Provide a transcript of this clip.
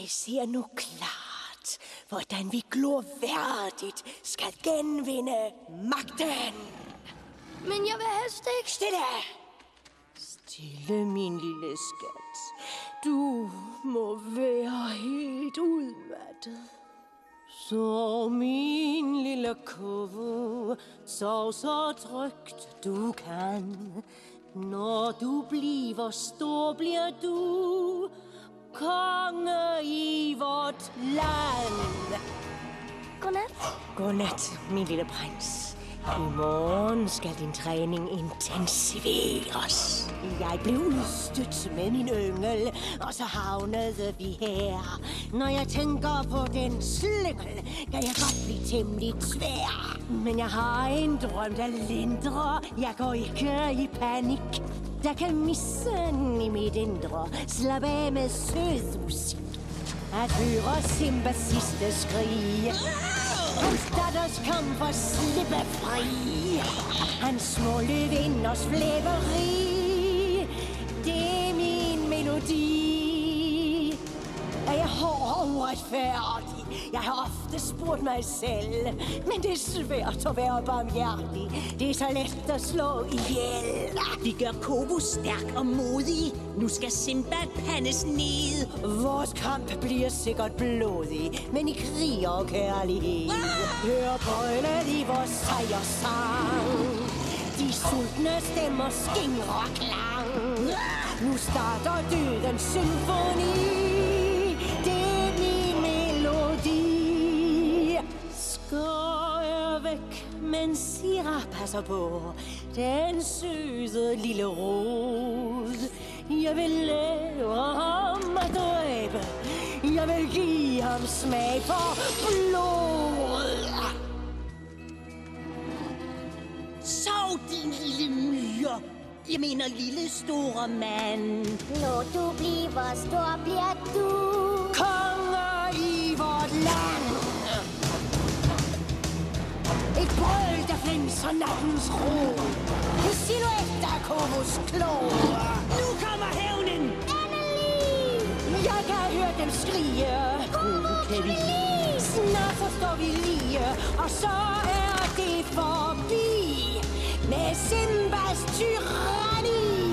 Jeg ser nu klart, hvordan vi glorværdigt skal genvinde magten. Men jeg vil helst ikke. Stille! Stille, min lille skat. Du må være helt udmattet. Så min lille kove, sov så trygt du kan. Når du bliver stor, bliver du konge i vort land. Godnat. Godnat, min lille prins. I morgen skal din træning intensiveres. Jeg blev udstødt med min yngel, og så havnede vi her. Når jeg tænker på den slyngel, kan jeg godt blive temmelig tvær. Men jeg har en drøm, der lindrer. Jeg går ikke i panik. Der kan missen i mit indre slappe af med sød musik. At høre Simbas sidste skrig. Hans datters kamp for at slippe fri. Hans små løvinders flæberi. Det er min melodi. Er jeg hård og uretfærdig? Jeg har ofte spurgt mig selv. Men det er svært at være barmhjertig. Det er så let at slå ihjel. Vi gør Kobo stærk og modig. Nu skal Simba pandes ned. Vores kamp bliver sikkert blodig, men i krig og kærlighed. Hør brølet i vores sejrsang. De sultne stemmer skingrer klang. Nu starter dødens symfoni. Det er min melodi. Skår er væk, men Sira passer på den søde lille rod. Jeg vil lære ham at dræbe. Jeg vil give ham smag for blod. Sov, din lille myre. Jeg mener, lille store mand. Når du bliver stor, bliver du konge i vort land. Et brøl, der flænser nattens ro. En silhuet af Kobos klo. Nu kommer hævnen! endelig. Jeg kan høre dem skrige. Kan vi Snart så står vi lige, og så er det forbi med Simbas tyranni.